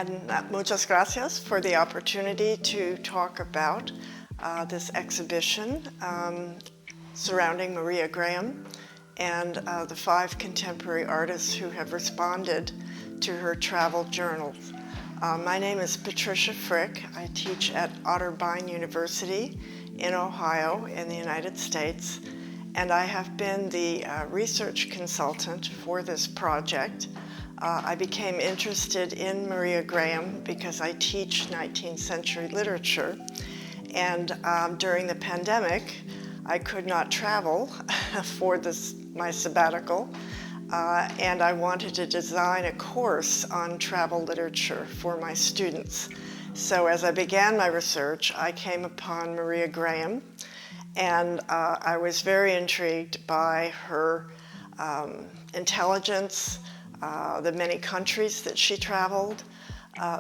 And muchas gracias for the opportunity to talk about this exhibition surrounding Maria Graham and the 5 contemporary artists who have responded to her travel journals. My name is Patricia Frick. I teach at Otterbein University in Ohio in the United States, and I have been the research consultant for this project. I became interested in Maria Graham because I teach 19th century literature, and during the pandemic I could not travel for my sabbatical, and I wanted to design a course on travel literature for my students. So as I began my research, I came upon Maria Graham, and I was very intrigued by her intelligence, the many countries that she traveled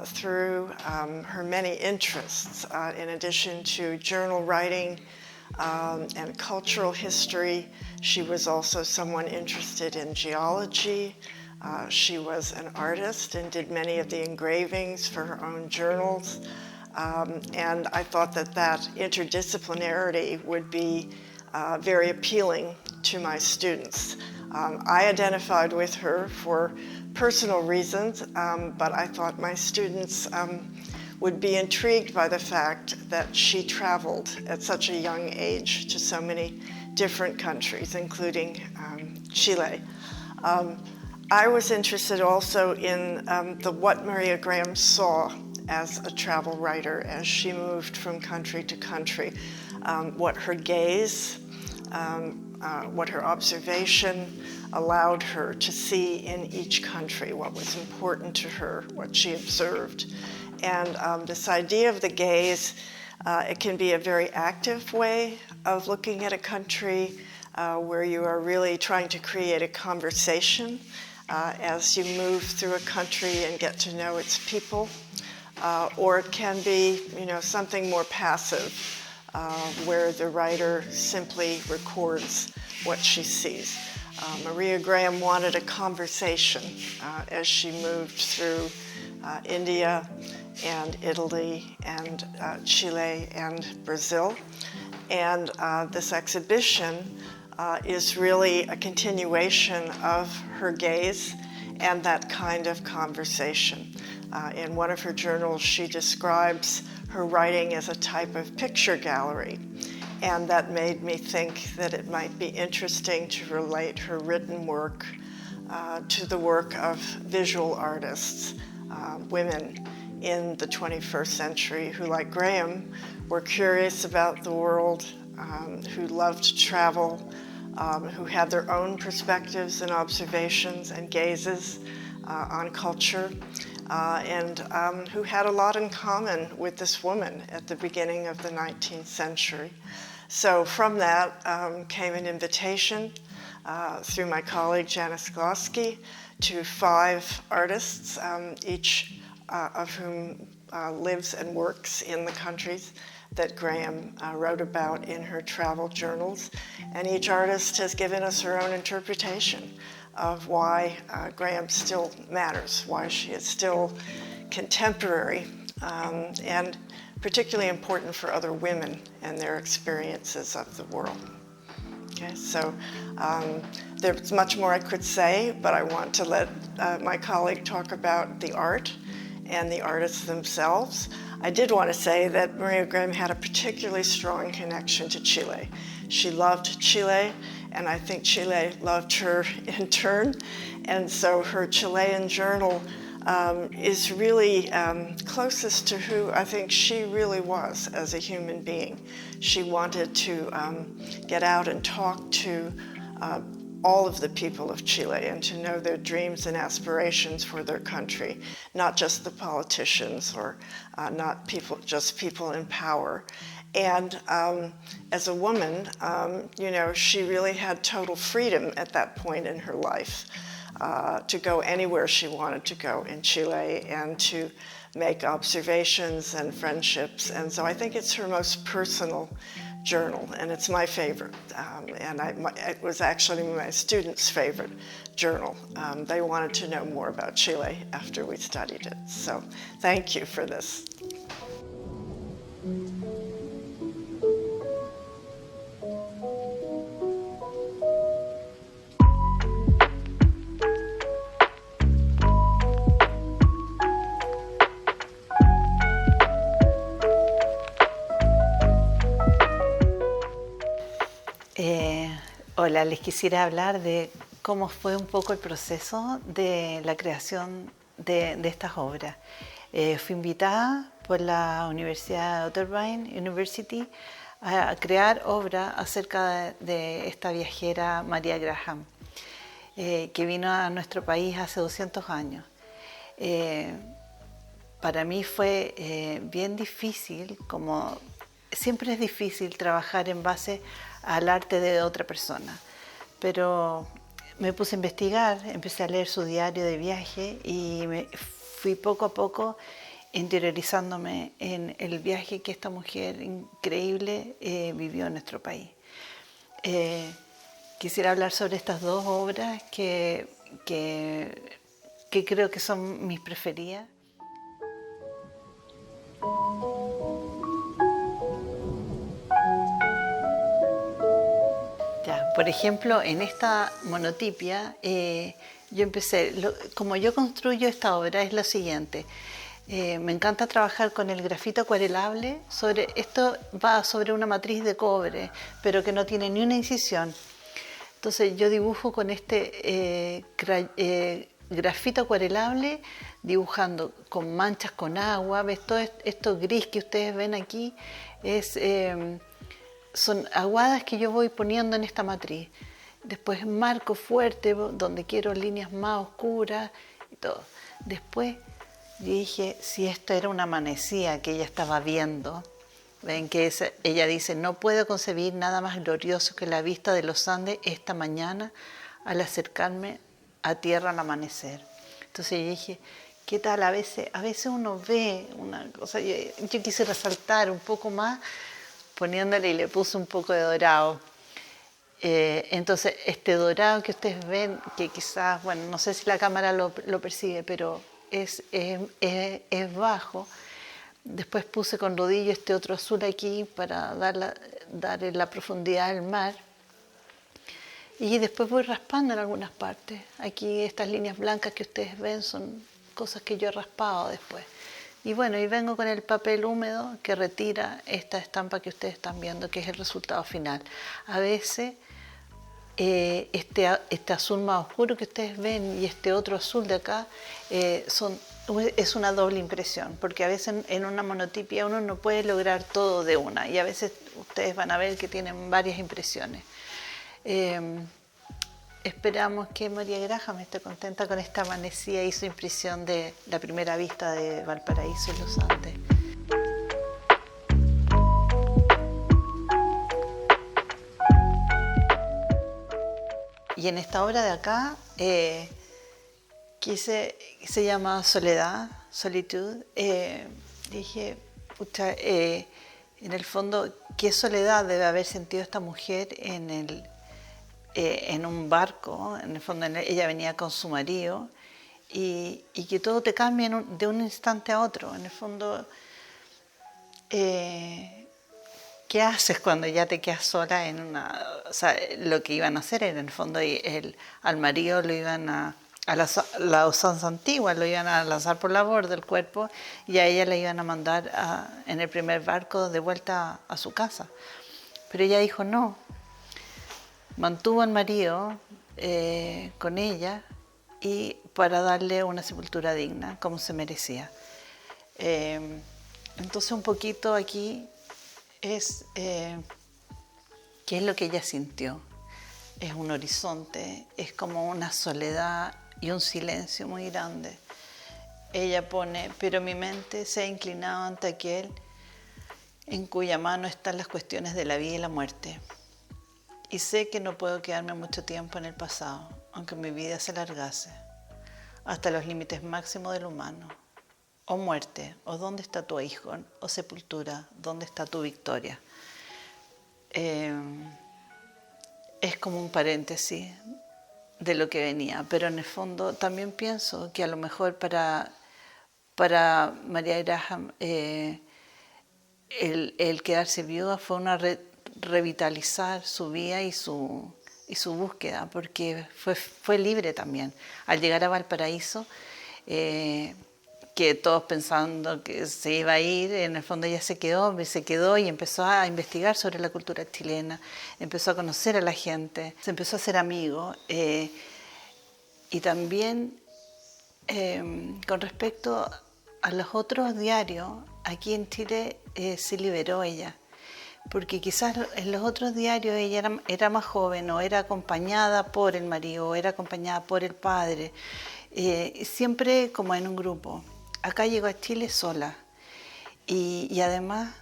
through, her many interests. In addition to journal writing and cultural history, she was also someone interested in geology. She was an artist and did many of the engravings for her own journals. And I thought that interdisciplinarity would be very appealing to my students. I identified with her for personal reasons, but I thought my students would be intrigued by the fact that she traveled at such a young age to so many different countries, including Chile. I was interested also in what Maria Graham saw as a travel writer as she moved from country to country, what her gaze, what her observation allowed her to see in each country, what was important to her, what she observed. And this idea of the gaze, it can be a very active way of looking at a country where you are really trying to create a conversation as you move through a country and get to know its people. Or it can be, something more passive, where the writer simply records what she sees. Maria Graham wanted a conversation as she moved through India and Italy and Chile and Brazil. And this exhibition is really a continuation of her gaze and that kind of conversation. In one of her journals, she describes her writing as a type of picture gallery. And that made me think that it might be interesting to relate her written work to the work of visual artists, women in the 21st century who, like Graham, were curious about the world, who loved to travel, who had their own perspectives and observations and gazes on culture, and who had a lot in common with this woman at the beginning of the 19th century. So from that came an invitation through my colleague Janice Glosky to 5 artists, each of whom lives and works in the countries that Graham wrote about in her travel journals. And each artist has given us her own interpretation of why Graham still matters, why she is still contemporary, and particularly important for other women and their experiences of the world. Okay, so there's much more I could say, but I want to let my colleague talk about the art and the artists themselves. I did want to say that Maria Graham had a particularly strong connection to Chile. She loved Chile, and I think Chile loved her in turn. And so her Chilean journal is really closest to who I think she really was as a human being. She wanted to get out and talk to all of the people of Chile and to know their dreams and aspirations for their country, not just the politicians or not just people in power. And as a woman, she really had total freedom at that point in her life to go anywhere she wanted to go in Chile and to make observations and friendships. And so I think it's her most personal journal, and it's my favorite. It was actually my students' favorite journal. They wanted to know more about Chile after we studied it. So thank you for this. Hola, les quisiera hablar de cómo fue un poco el proceso de la creación de estas obras. Fui invitada por la Universidad de Otterbein University a crear obras acerca de esta viajera María Graham, que vino a nuestro país hace 200 años. Para mí fue bien difícil, como siempre es difícil trabajar en base al arte de otra persona, pero me puse a investigar, empecé a leer su diario de viaje y me fui poco a poco interiorizándome en el viaje que esta mujer increíble vivió en nuestro país. Quisiera hablar sobre estas dos obras que creo que son mis preferidas. Por ejemplo, en esta monotipia, yo empecé, como yo construyo esta obra es lo siguiente. Me encanta trabajar con el grafito acuarelable. Esto va sobre una matriz de cobre, pero que no tiene ni una incisión. Entonces yo dibujo con este grafito acuarelable, dibujando con manchas con agua. ¿Ves? Todo esto gris que ustedes ven aquí son aguadas que yo voy poniendo en esta matriz. Después marco fuerte donde quiero líneas más oscuras y todo. Después dije, si esto era una amanecida que ella estaba viendo, ven que ella dice, no puedo concebir nada más glorioso que la vista de los Andes esta mañana al acercarme a tierra al amanecer. Entonces yo dije, ¿qué tal? A veces uno ve una cosa, yo quise resaltar un poco más, poniéndole y le puse un poco de dorado. Entonces este dorado que ustedes ven, que quizás, bueno, no sé si la cámara lo percibe, pero es bajo. Después puse con rodillo este otro azul aquí para darle la profundidad al mar. Y después voy raspando en algunas partes. Aquí estas líneas blancas que ustedes ven son cosas que yo he raspado después. Y bueno, y vengo con el papel húmedo que retira esta estampa que ustedes están viendo, que es el resultado final. A veces este azul más oscuro que ustedes ven y este otro azul de acá es una doble impresión, porque a veces en una monotipia uno no puede lograr todo de una, y a veces ustedes van a ver que tienen varias impresiones. Esperamos que María Graham esté contenta con esta amanecida y su impresión de la primera vista de Valparaíso y los Andes. Y en esta obra de acá, se llama Soledad, Solitud, dije, pucha, en el fondo, ¿qué soledad debe haber sentido esta mujer en un barco? En el fondo ella venía con su marido y que todo te cambia de un instante a otro. En el fondo, ¿qué haces cuando ya te quedas sola en una? O sea, lo que iban a hacer era, en el fondo, al marido lo iban a la usanza antigua, lo iban a lanzar por la borda del cuerpo, y a ella la iban a mandar en el primer barco de vuelta a su casa. Pero ella dijo no. Mantuvo al marido con ella y para darle una sepultura digna, como se merecía. Entonces un poquito aquí es qué es lo que ella sintió. Es un horizonte, es como una soledad y un silencio muy grande. Ella pone, pero mi mente se ha inclinado ante aquel en cuya mano están las cuestiones de la vida y la muerte. Y sé que no puedo quedarme mucho tiempo en el pasado, aunque mi vida se alargase, hasta los límites máximos del humano. O muerte, o dónde está tu aguijón, o sepultura, dónde está tu victoria. es como un paréntesis de lo que venía, pero en el fondo también pienso que a lo mejor para María Graham el quedarse viuda fue una revitalizar su vida y su búsqueda, porque fue libre también. Al llegar a Valparaíso, que todos pensando que se iba a ir, en el fondo ella se quedó y empezó a investigar sobre la cultura chilena, empezó a conocer a la gente, se empezó a hacer amigo, y también con respecto a los otros diarios, aquí en Chile se liberó ella, porque quizás en los otros diarios ella era más joven, o era acompañada por el marido, o era acompañada por el padre, siempre como en un grupo. Acá llegó a Chile sola y además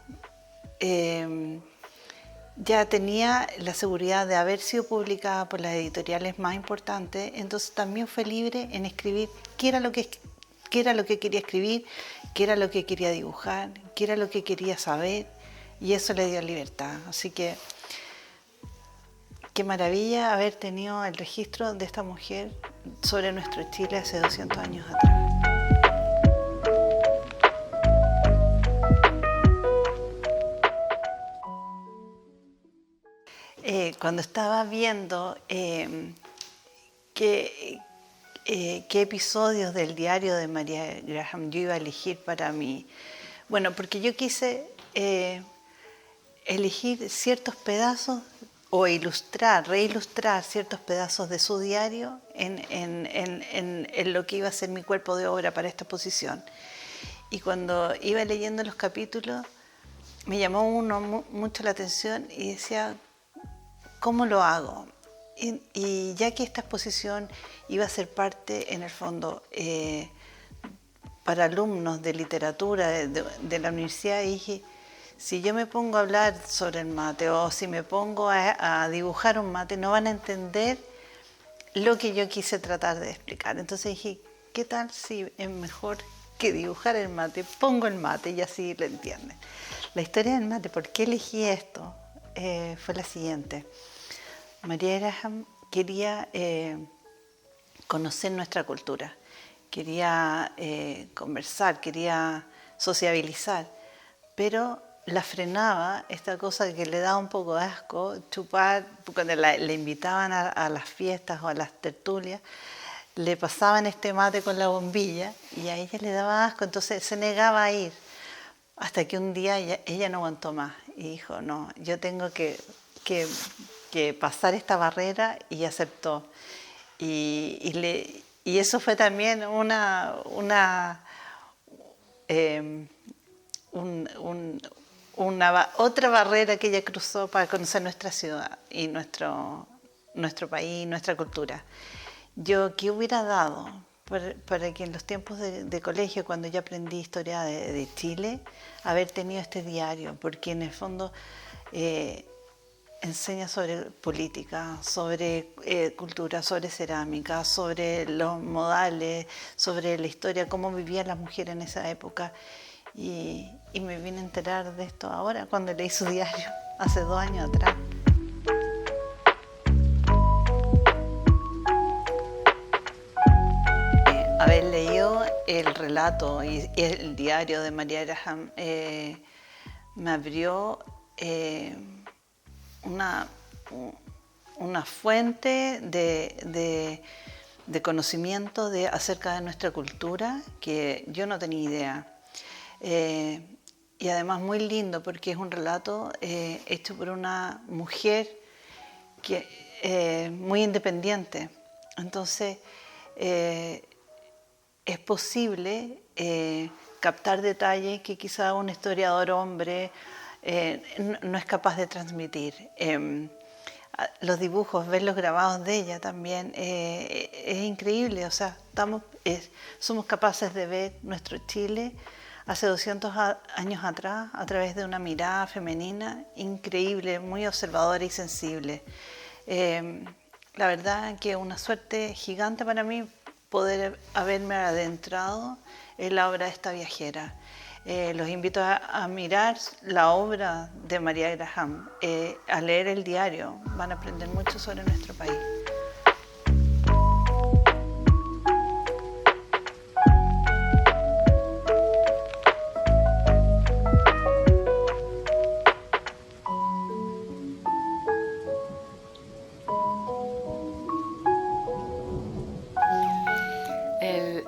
ya tenía la seguridad de haber sido publicada por las editoriales más importantes, entonces también fue libre en escribir qué era lo que quería escribir, qué era lo que quería dibujar, qué era lo que quería saber, y eso le dio libertad. Así que qué maravilla haber tenido el registro de esta mujer sobre nuestro Chile hace 200 años atrás. Cuando estaba viendo qué episodios del diario de María Graham yo iba a elegir para mí, bueno, porque yo quise elegir ciertos pedazos o reilustrar ciertos pedazos de su diario en lo que iba a ser mi cuerpo de obra para esta exposición. Y cuando iba leyendo los capítulos, me llamó mucho la atención y decía, ¿cómo lo hago? Y ya que esta exposición iba a ser parte, en el fondo, para alumnos de literatura de la universidad, dije, si yo me pongo a hablar sobre el mate o si me pongo a dibujar un mate, no van a entender lo que yo quise tratar de explicar. Entonces dije, ¿qué tal si es mejor que dibujar el mate? Pongo el mate y así lo entienden. La historia del mate, ¿por qué elegí esto? Fue la siguiente. María Graham quería conocer nuestra cultura, quería conversar, quería sociabilizar, pero la frenaba esta cosa que le daba un poco de asco, chupar, cuando le invitaban a las fiestas o a las tertulias, le pasaban este mate con la bombilla y a ella le daba asco, entonces se negaba a ir, hasta que un día ella no aguantó más y dijo, no, yo tengo que pasar esta barrera, y aceptó. Y eso fue también otra barrera que ella cruzó para conocer nuestra ciudad y nuestro país, nuestra cultura. Yo, ¿qué hubiera dado para que en los tiempos de colegio, cuando yo aprendí historia de Chile, haber tenido este diario? Porque en el fondo enseña sobre política, sobre cultura, sobre cerámica, sobre los modales, sobre la historia, cómo vivían las mujeres en esa época. Y me vine a enterar de esto ahora, cuando leí su diario, hace 2 años atrás. Haber leído el relato y el diario de María Graham me abrió una fuente de conocimiento acerca de nuestra cultura que yo no tenía idea. Y además muy lindo porque es un relato hecho por una mujer muy independiente. Entonces es posible captar detalles que quizá un historiador hombre no es capaz de transmitir. Los dibujos, ver los grabados de ella también es increíble. O sea, somos capaces de ver nuestro Chile hace 200 años atrás a través de una mirada femenina increíble, muy observadora y sensible. La verdad que es una suerte gigante para mí poder haberme adentrado en la obra de esta viajera. Los invito a mirar la obra de María Graham, a leer el diario, van a aprender mucho sobre nuestro país.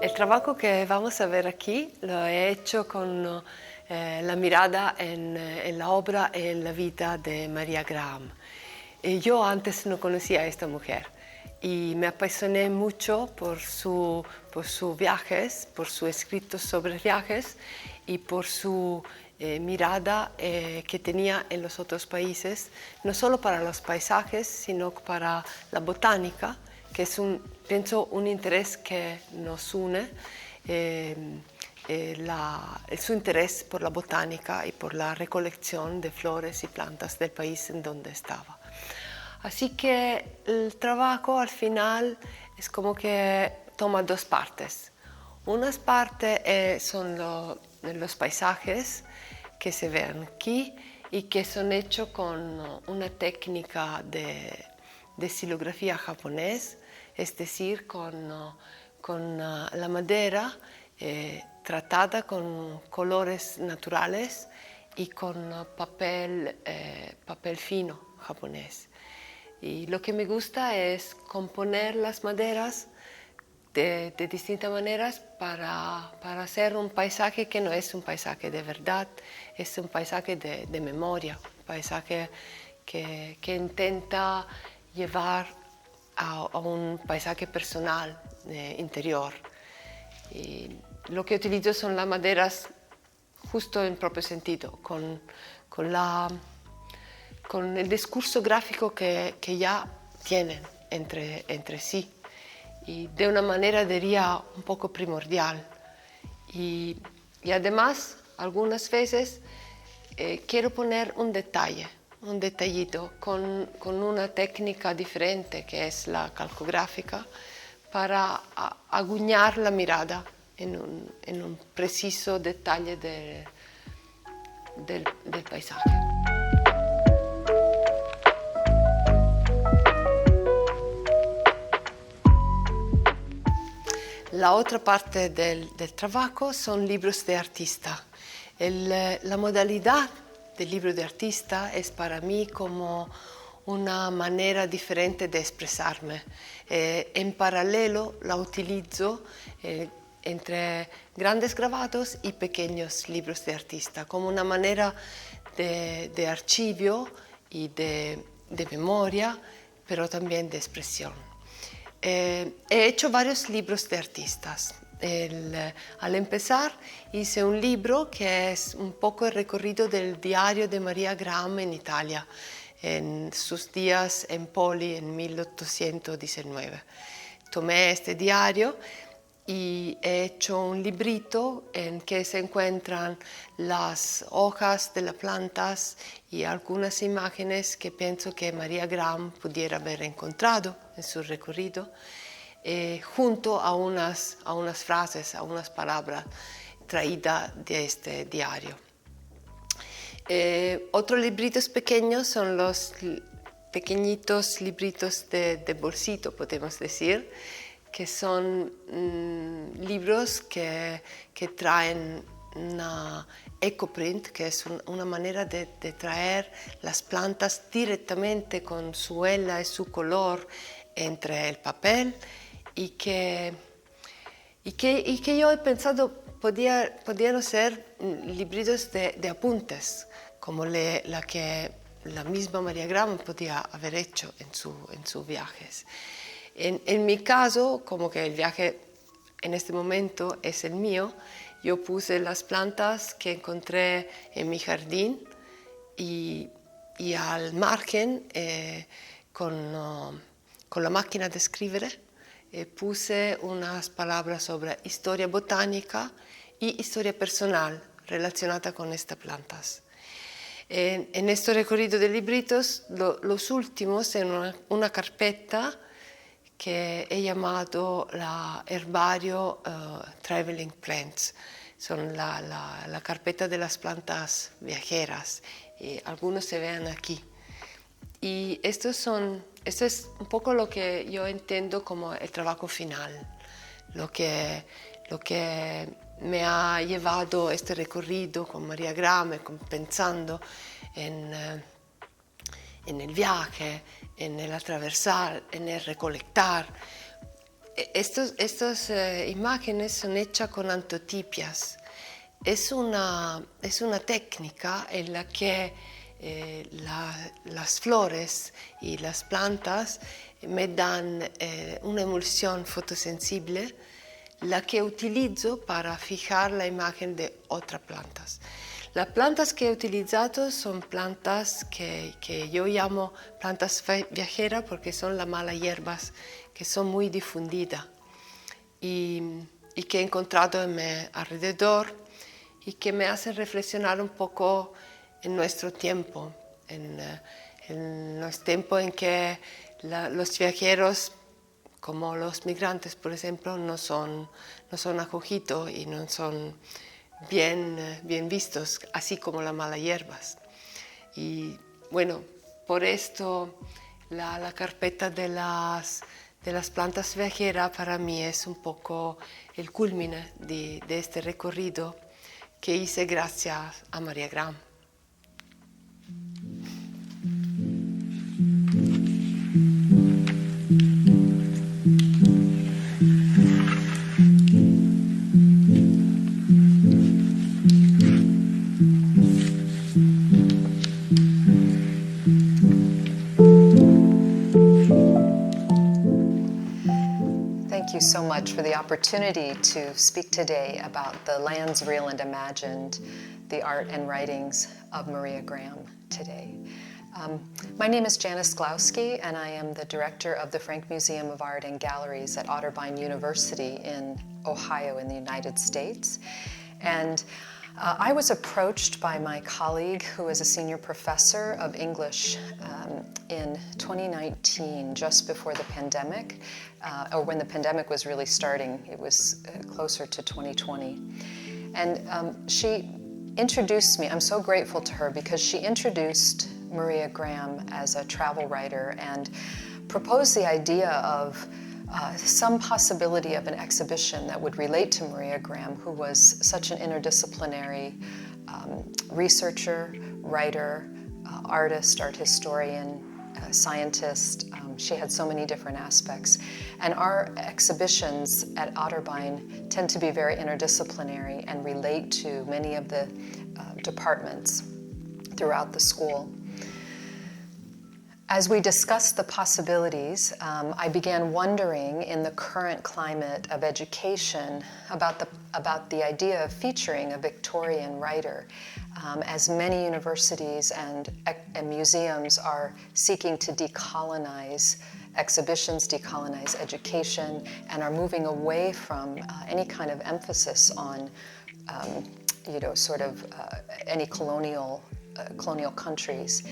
El trabajo que vamos a ver aquí lo he hecho con la mirada en la obra y en la vida de María Graham. Yo antes no conocía a esta mujer y me apasioné mucho por sus viajes, por su escrito sobre viajes y por su mirada que tenía en los otros países, no solo para los paisajes, sino para la botánica, que es pienso un interés que nos une, su interés por la botánica y por la recolección de flores y plantas del país en donde estaba. Así que el trabajo al final es como que toma dos partes. Una parte son los paisajes que se ven aquí y que son hechos con una técnica de estilografía japonés, es decir, con la madera tratada con colores naturales y con papel fino japonés. Y lo que me gusta es componer las maderas de distintas maneras para hacer un paisaje que no es un paisaje de verdad, es un paisaje de memoria, un paisaje que intenta llevar a un paisaje personal, interior. Y lo que utilizo son las maderas justo en propio sentido, con el discurso gráfico que ya tienen entre sí, y de una manera diría un poco primordial. Y además, algunas veces quiero poner un detalle, un detallito con una técnica diferente que es la calcográfica para aguñar la mirada en un preciso detalle del paisaje. La otra parte del trabajo son libros de artista. La modalidad del libro de artista es para mí como una manera diferente de expresarme. En paralelo la utilizo entre grandes grabados y pequeños libros de artista, como una manera de archivio y de memoria, pero también de expresión. He hecho varios libros de artistas. Al empezar hice un libro que es un poco el recorrido del diario de María Graham en Italia, en sus días en Poli en 1819. Tomé este diario y he hecho un librito en que se encuentran las hojas de las plantas y algunas imágenes que pienso que María Graham pudiera haber encontrado en su recorrido, junto a unas frases, a unas palabras traídas de este diario. Otros libritos pequeños son los pequeñitos libritos de bolsito, podemos decir, que son libros que traen una ecoprint, que es una manera de traer las plantas directamente con su huella y su color entre el papel, y que yo he pensado podían ser libritos de apuntes, como la que la misma María Graham podía haber hecho en sus viajes. En mi caso, como que el viaje en este momento es el mío, yo puse las plantas que encontré en mi jardín y al margen, con la máquina de escribir, puse unas palabras sobre historia botánica y historia personal relacionada con estas plantas. En este recorrido de libritos, los últimos en una carpeta que he llamado la herbario Traveling Plants. son la carpeta de las plantas viajeras, y algunos se ven aquí. Y esto es un poco lo que yo entiendo como el trabajo final, lo que me ha llevado este recorrido con María Graham, pensando en el viaje, en el atravesar, en el recolectar. Estas imágenes son hechas con antotipias. Es una técnica en la que las flores y las plantas me dan una emulsión fotosensible, la que utilizo para fijar la imagen de otras plantas. Las plantas que he utilizado son plantas que yo llamo plantas viajeras porque son las malas hierbas que son muy difundidas y que he encontrado en mi alrededor y que me hacen reflexionar un poco en nuestro tiempo, en los tiempos en que los viajeros, como los migrantes, por ejemplo, no son acogidos y no son bien vistos, así como las malas hierbas. Y bueno, por esto la carpeta de las plantas viajeras para mí es un poco el culmine de este recorrido que hice gracias a María Graham. Thank you so much for the opportunity to speak today about the lands real and imagined, the art and writings of Maria Graham today. My name is Janice Glowski, and I am the director of the Frank Museum of Art and Galleries at Otterbein University in Ohio in the United States. And I was approached by my colleague, who is a senior professor of English, in 2019, just before the pandemic, or when the pandemic was really starting. It was closer to 2020. And she introduced me. I'm so grateful to her because she introduced Maria Graham as a travel writer and proposed the idea of some possibility of an exhibition that would relate to Maria Graham, who was such an interdisciplinary researcher, writer, artist, art historian, scientist. She had so many different aspects. And our exhibitions at Otterbein tend to be very interdisciplinary and relate to many of the departments throughout the school. As we discussed the possibilities, I began wondering, in the current climate of education, about the idea of featuring a Victorian writer, as many universities and museums are seeking to decolonize exhibitions, decolonize education, and are moving away from any kind of emphasis on, any colonial countries.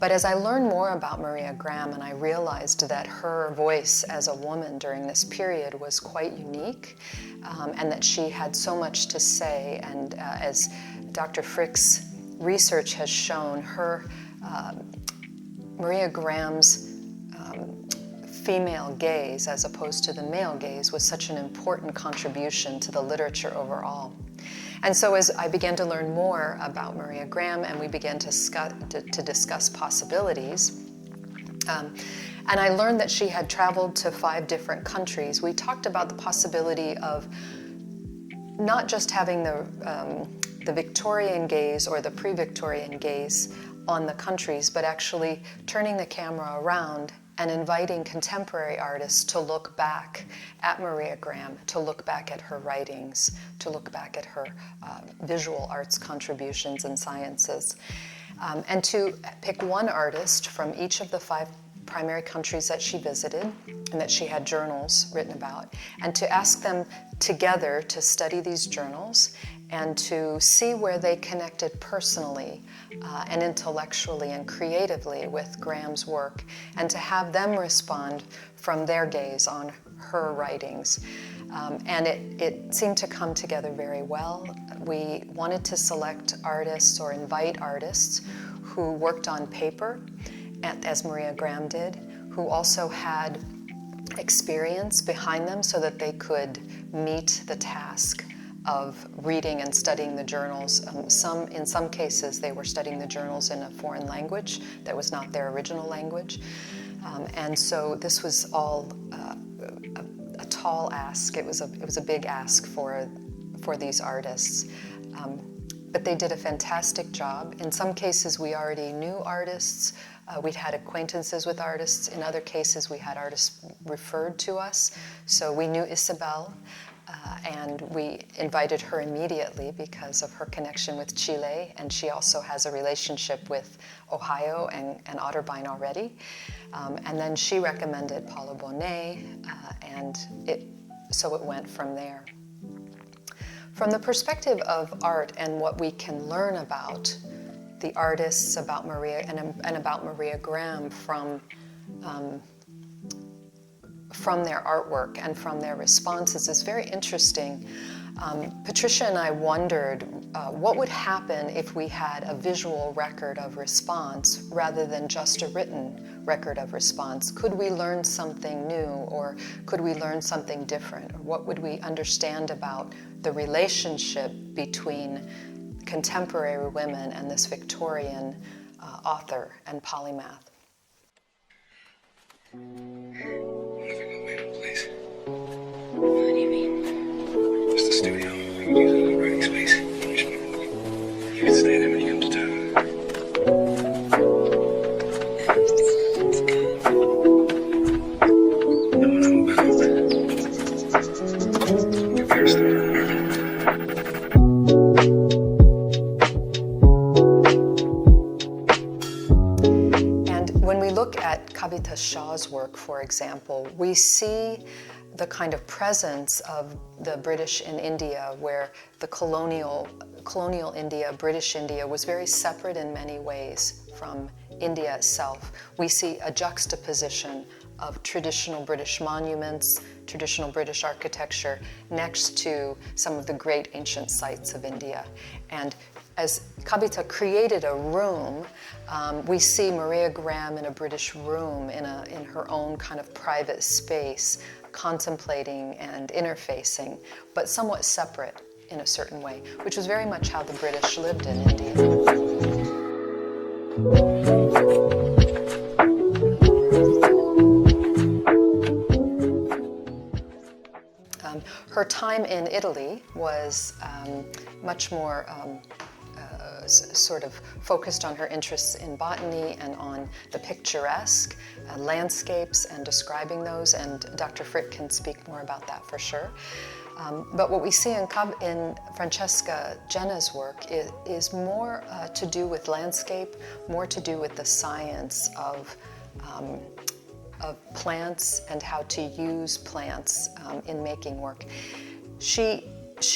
But as I learned more about Maria Graham, and I realized that her voice as a woman during this period was quite unique, and that she had so much to say, and as Dr. Frick's research has shown, Maria Graham's female gaze, as opposed to the male gaze, was such an important contribution to the literature overall. And so as I began to learn more about Maria Graham and we began to discuss possibilities, and I learned that she had traveled to 5 different countries, we talked about the possibility of not just having the Victorian gaze or the pre-Victorian gaze on the countries, but actually turning the camera around and inviting contemporary artists to look back at Maria Graham, to look back at her writings, to look back at her visual arts contributions and sciences, and to pick one artist from each of the 5 primary countries that she visited and that she had journals written about, and to ask them together to study these journals and to see where they connected personally and intellectually and creatively with Graham's work, and to have them respond from their gaze on her writings. And it seemed to come together very well. we wanted to select artists or invite artists who worked on paper, as Maria Graham did, who also had experience behind them so that they could meet the task of reading and studying the journals. In some cases, they were studying the journals in a foreign language that was not their original language. And so this was all a tall ask. It was a big ask for these artists. But they did a fantastic job. In some cases, we already knew artists. We'd had acquaintances with artists. In other cases, we had artists referred to us. So we knew Isabel, and we invited her immediately because of her connection with Chile, and she also has a relationship with Ohio and Otterbein already. And then she recommended Paulo Bonet, and so it went from there. From the perspective of art and what we can learn about the artists, about Maria and about Maria Graham from their artwork and from their responses is very interesting. Patricia and I wondered what would happen if we had a visual record of response rather than just a written record of response. Could we learn something new, or could we learn something different? Or what would we understand about the relationship between contemporary women and this Victorian author and polymath? Please. What do you mean? Just a studio. We can use it as a writing space. You can stay there when you come to town. No one I'm about. Give her a story. Kavita Shah's work, for example, we see the kind of presence of the British in India, where the colonial India, British India, was very separate in many ways from India itself. We see a juxtaposition of traditional British monuments, traditional British architecture, next to some of the great ancient sites of India. And as Kavita created a room, we see Maria Graham in a British room, in her own kind of private space, contemplating and interfacing, but somewhat separate in a certain way, which was very much how the British lived in India. Her time in Italy was much more sort of focused on her interests in botany and on the picturesque landscapes and describing those, and Dr. Frick can speak more about that for sure. But what we see in Francesca Genna's work is more to do with landscape, more to do with the science of plants and how to use plants in making work. She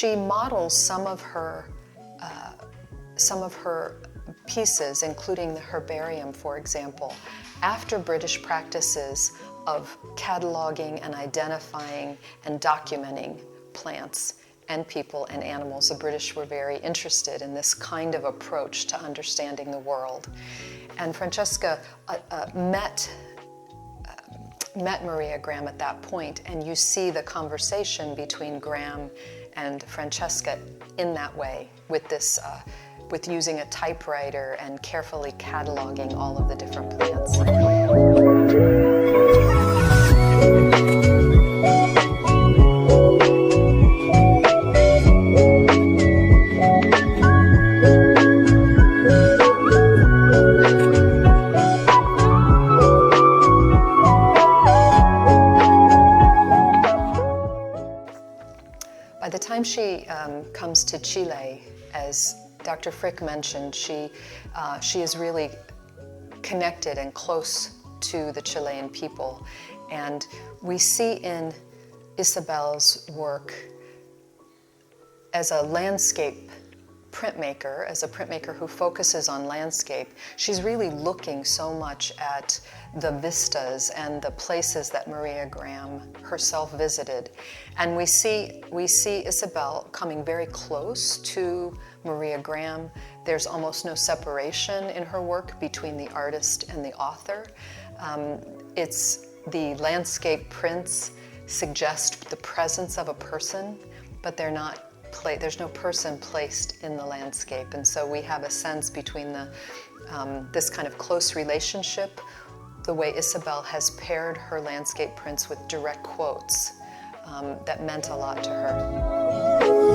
models some of her pieces, including the herbarium, for example, after British practices of cataloging and identifying and documenting plants and people and animals. The British were very interested in this kind of approach to understanding the world. And Francesca met Maria Graham at that point, and you see the conversation between Graham and Francesca in that way, with this, with using a typewriter and carefully cataloging all of the different plants. By the time she comes to Chile, as Dr. Frick mentioned, she is really connected and close to the Chilean people. And we see in Isabel's work as a landscape printmaker, as a printmaker who focuses on landscape, she's really looking so much at the vistas and the places that Maria Graham herself visited. And we see Isabel coming very close to Maria Graham. There's almost no separation in her work between the artist and the author. It's the landscape prints suggest the presence of a person, but they're not there's no person placed in the landscape. And so we have a sense between this kind of close relationship, the way Isabel has paired her landscape prints with direct quotes that meant a lot to her.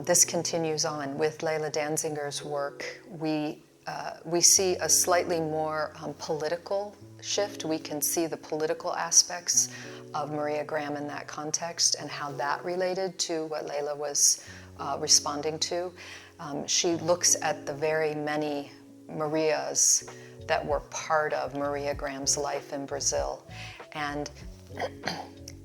This continues on with Leila Danzinger's work. We see a slightly more political shift. We can see the political aspects of Maria Graham in that context and how that related to what Leila was responding to. She looks at the very many Marias that were part of Maria Graham's life in Brazil. And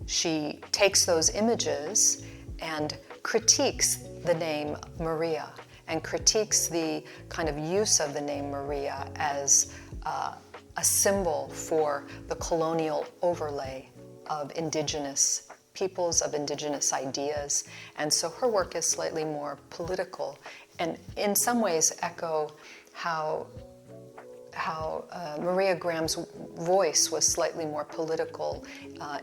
she takes those images and critiques the name Maria and critiques the kind of use of the name Maria as a symbol for the colonial overlay of indigenous peoples, of indigenous ideas. And so her work is slightly more political and in some ways echo how Maria Graham's voice was slightly more political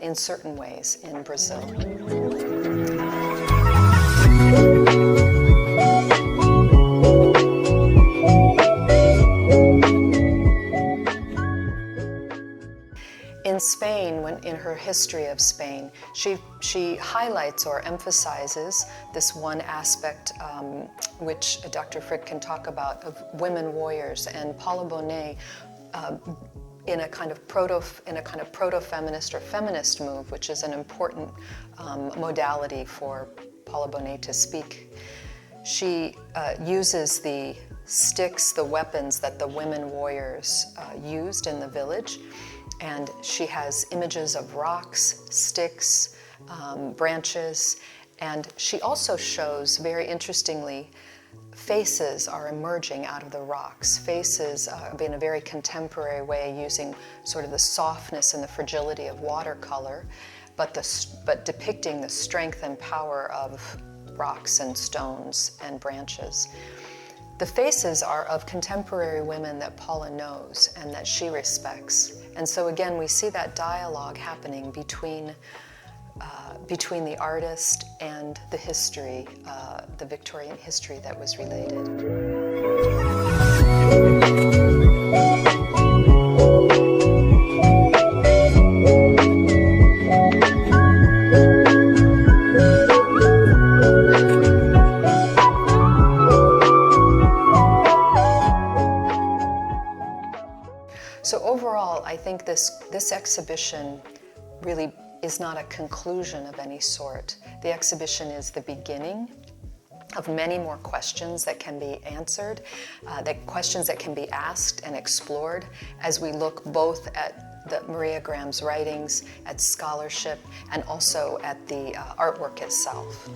in certain ways in Brazil. In Spain, in her history of Spain, she highlights or emphasizes this one aspect which Dr. Frick can talk about of women warriors, and Paula Bonet in a kind of proto-feminist or feminist move, which is an important modality for Paula Bonet to speak. She uses the sticks, the weapons that the women warriors used in the village. And she has images of rocks, sticks, branches, and she also shows, very interestingly, faces are emerging out of the rocks. Faces in a very contemporary way, using sort of the softness and the fragility of watercolor, but depicting the strength and power of rocks and stones and branches. The faces are of contemporary women that Paula knows and that she respects. And so again, we see that dialogue happening between the artist and the history, the Victorian history that was related. So overall, I think this exhibition really is not a conclusion of any sort. The exhibition is the beginning of many more questions that can be answered, questions that can be asked and explored as we look both at Maria Graham's writings, at scholarship, and also at the artwork itself.